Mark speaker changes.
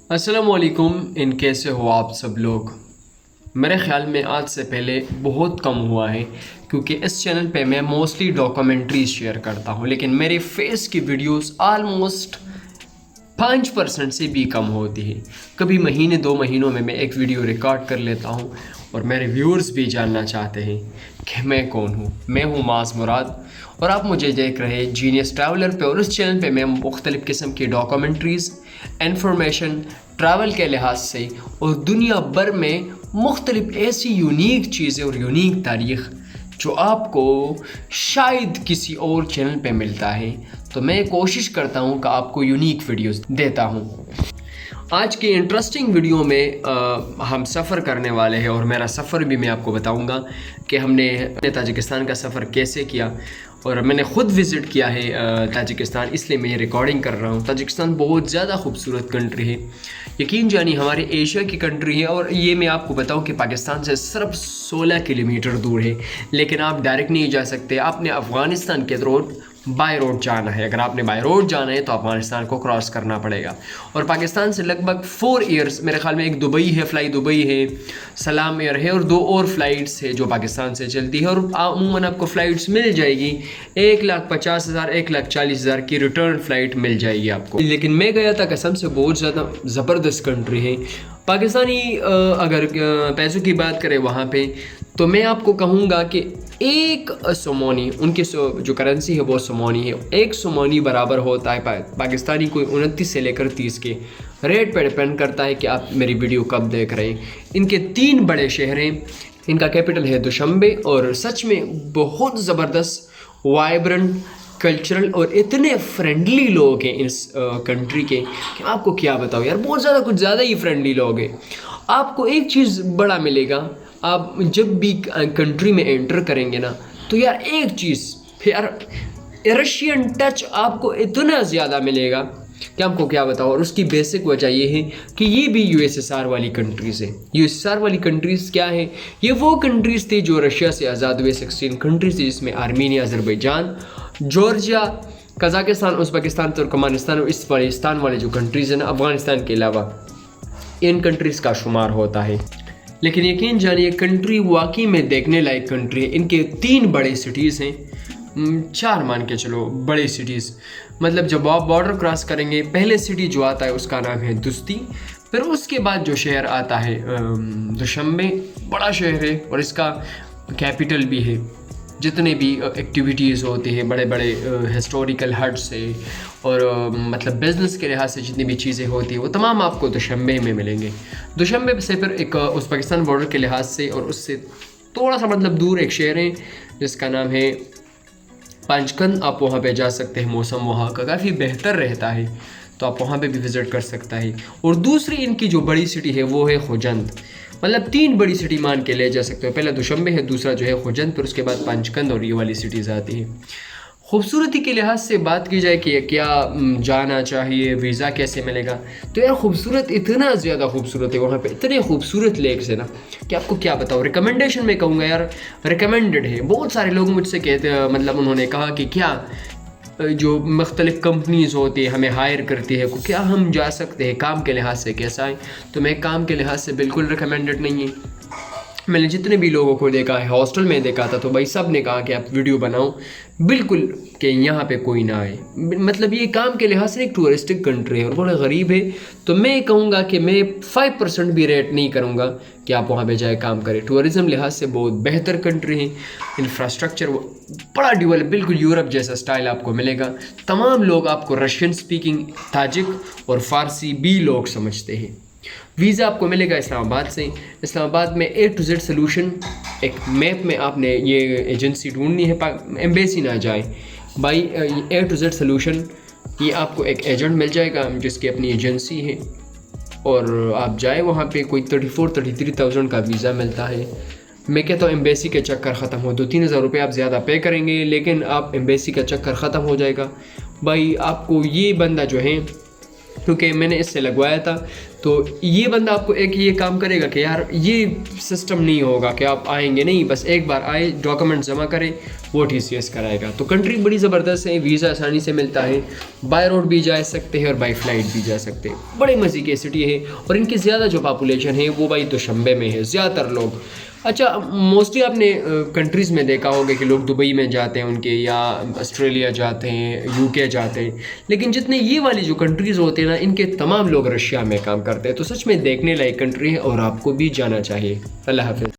Speaker 1: السلام علیکم. کیسے ہو آپ سب لوگ؟ میرے خیال میں آج سے پہلے بہت کم ہوا ہے کیونکہ اس چینل پہ میں موسٹلی ڈاکومنٹریز شیئر کرتا ہوں، لیکن میرے فیس کی ویڈیوز آلموسٹ 5% سے بھی کم ہوتی ہے. کبھی مہینے 2 مہینوں میں ایک ویڈیو ریکارڈ کر لیتا ہوں اور میرے ویورز بھی جاننا چاہتے ہیں کہ میں کون ہوں. میں ہوں معاذ مراد اور آپ مجھے دیکھ رہے ہیں جینیس ٹریولر پہ، اور اس چینل پہ میں مختلف قسم کی ڈاکومنٹریز، انفارمیشن، ٹریول کے لحاظ سے اور دنیا بھر میں مختلف ایسی یونیک چیزیں اور یونیک تاریخ جو آپ کو شاید کسی اور چینل پہ ملتا ہے، تو میں کوشش کرتا ہوں کہ آپ کو یونیک ویڈیوز دیتا ہوں. آج کی انٹرسٹنگ ویڈیو میں ہم سفر کرنے والے ہیں، اور میرا سفر بھی میں آپ کو بتاؤں گا کہ ہم نے تاجکستان کا سفر کیسے کیا. اور میں نے خود وزٹ کیا ہے تاجکستان، اس لیے میں یہ ریکارڈنگ کر رہا ہوں. تاجکستان بہت زیادہ خوبصورت کنٹری ہے، یقین جانی ہمارے ایشیا کی کنٹری ہے. اور یہ میں آپ کو بتاؤں کہ پاکستان سے صرف 16 کلومیٹر دور ہے، لیکن آپ ڈائریکٹ نہیں جا سکتے. آپ نے افغانستان کے روڈ بائی روڈ جانا ہے. اگر آپ نے بائی روڈ جانا ہے تو افغانستان کو کراس کرنا پڑے گا. اور پاکستان سے لگ بھگ 4 ایئرس، میرے خیال میں ایک دبئی ہے، فلائی دبئی ہے، سلام ایئر ہے، اور 2 اور فلائٹس ہے جو پاکستان سے چلتی ہے. اور عموماً آپ کو فلائٹس مل جائے گی 1,50,000 1,40,000 کی ریٹرن فلائٹ مل جائے گی آپ کو. لیکن میں گیا تھا، قسم سے بہت زیادہ زبردست کنٹری ہے پاکستانی. اگر پیسوں کی بات کریں وہاں پہ، تو میں آپ کو کہوں گا کہ ایک سومونی، ان کی جو کرنسی ہے وہ سومونی ہے. ایک سومونی برابر ہوتا ہے پاکستانی کوئی 29 سے لے کر 30 کے. ریٹ پہ ڈپینڈ کرتا ہے کہ آپ میری ویڈیو کب دیکھ رہے ہیں. ان کے 3 بڑے شہر ہیں. ان کا کیپٹل ہے دوشنبے، اور سچ میں بہت زبردست وائبرنٹ کلچرل اور اتنے فرینڈلی لوگ ہیں اس کنٹری کے کہ آپ کو کیا بتاؤ یار. بہت زیادہ، کچھ زیادہ ہی فرینڈلی لوگ ہیں. آپ کو ایک چیز بڑا ملے گا، آپ جب بھی کنٹری میں انٹر کریں گے نا، تو یار ایک چیز، یار رشین ٹچ آپ کو اتنا زیادہ ملے گا کہ آپ کو کیا بتاؤ. اور اس کی بیسک وجہ یہ ہے کہ یہ بھی USSR والی کنٹریز ہیں. USSR والی کنٹریز کیا ہیں؟ یہ وہ کنٹریز تھی جو رشیا سے آزاد ہوئے. 16 کنٹریز تھی، جس میں Armenia, Azerbaijan, Georgia, Kazakhstan, Uzbekistan, Turkmenistan اور اسپانستان والے جو کنٹریز ہیں نا، افغانستان کے علاوہ، ان کنٹریز کا شمار ہوتا ہے. لیکن یقین جانیے کنٹری واقعی میں دیکھنے لائق کنٹری ہے. ان کے 3 بڑے سٹیز ہیں، 4 مان کے چلو بڑے سٹیز. مطلب جب آپ بارڈر کراس کریں گے، پہلے سٹی جو آتا ہے اس کا نام ہے دستی. پھر اس کے بعد جو شہر آتا ہے دوشنبے، بڑا شہر ہے اور اس کا کیپٹل بھی ہے. جتنے بھی ایکٹیویٹیز ہوتی ہیں، بڑے بڑے ہسٹوریکل ہٹس ہے، اور مطلب بزنس کے لحاظ سے جتنی بھی چیزیں ہوتی ہیں وہ تمام آپ کو دوشنبے میں ملیں گے. دوشنبے سے پھر ایک ازبکستان بارڈر کے لحاظ سے، اور اس سے تھوڑا سا مطلب دور ایک شہر ہے جس کا نام ہے پانچکند. آپ وہاں پہ جا سکتے ہیں. موسم وہاں کا کافی بہتر رہتا ہے، تو آپ وہاں پہ بھی وزٹ کر سکتا ہے. اور دوسری ان کی جو بڑی سٹی ہے وہ ہے خوجند. مطلب 3 بڑی سٹی مان کے لے جا سکتے ہو. پہلا دوشنبے ہے، دوسرا جو ہے خوجند، پھر اس کے بعد پانچکند اور یہ والی سٹیز آتی ہیں. خوبصورتی کے لحاظ سے بات کی جائے کہ کیا جانا چاہیے، ویزا کیسے ملے گا، تو یار خوبصورت، اتنا زیادہ خوبصورت ہے وہاں پہ. اتنے خوبصورت لیکس ہے نا کہ آپ کو کیا بتاؤ. ریکمنڈیشن میں کہوں گا یار، ریکمینڈڈ ہے. بہت سارے لوگ مجھ سے کہتے ہیں، مطلب انہوں نے کہا کہ کیا جو مختلف کمپنیز ہوتی ہے ہمیں ہائر کرتی ہے، کیا ہم جا سکتے ہیں، کام کے لحاظ سے کیسا ہے. تو میں کام کے لحاظ سے بالکل ریکمینڈڈ نہیں ہے. میں نے جتنے بھی لوگوں کو دیکھا ہے، ہاسٹل میں دیکھا تھا، تو بھائی سب نے کہا کہ آپ ویڈیو بناؤ بالکل کہ یہاں پہ کوئی نہ آئے. مطلب یہ کام کے لحاظ سے ایک ٹورسٹک کنٹری ہے اور بڑا غریب ہے. تو میں کہوں گا کہ میں 5% بھی ریٹ نہیں کروں گا کہ آپ وہاں پہ جائے کام کریں. ٹورزم لحاظ سے بہت بہتر کنٹری ہے. انفراسٹرکچر بڑا ڈیولپ، بالکل یورپ جیسا سٹائل آپ کو ملے گا. تمام لوگ آپ کو رشین سپیکنگ، تاجک اور فارسی بھی لوگ سمجھتے ہیں. ویزا آپ کو ملے گا اسلام آباد سے. اسلام آباد میں A to Z سلوشن، ایک میپ میں آپ نے یہ ایجنسی ڈھونڈنی ہے. ایمبیسی نہ جائیں بھائی، A to Z سلوشن، یہ آپ کو ایک ایجنٹ مل جائے گا جس کی اپنی ایجنسی ہے، اور آپ جائیں وہاں پہ. کوئی 34,000-33,000 کا ویزا ملتا ہے. میں کہتا ہوں ایمبیسی کے چکر ختم ہو. 2-3 ہزار روپے آپ زیادہ پے کریں گے، لیکن آپ ایمبیسی کا چکر ختم ہو جائے گا. بھائی آپ کو یہ بندہ جو ہے، کیونکہ میں نے اس سے لگوایا تھا، تو یہ بندہ آپ کو ایک یہ کام کرے گا کہ یار یہ سسٹم نہیں ہوگا کہ آپ آئیں گے نہیں، بس ایک بار آئے ڈاکومنٹ جمع کرے وہ TCS کرائے گا۔ تو کنٹری بڑی زبردست ہے، ویزا آسانی سے ملتا ہے، بائی روڈ بھی جا سکتے ہیں اور بائی فلائٹ بھی جا سکتے ہیں۔ بڑے مزے کی سٹی ہے اور ان کی زیادہ جو پاپولیشن ہے وہ بھائی دوشنبے میں ہے، زیادہ تر لوگ۔ اچھا موسٹلی آپ نے کنٹریز میں دیکھا ہوگا کہ لوگ دبئی میں جاتے ہیں ان کے، یا آسٹریلیا جاتے ہیں، UK جاتے ہیں، لیکن جتنے یہ والی جو کنٹریز ہوتے ہیں نا ان کے تمام لوگ رشیا میں کام کرتے ہیں۔ تو سچ میں دیکھنے لائق کنٹری ہے اور آپ کو بھی جانا چاہیے۔ اللہ حافظ۔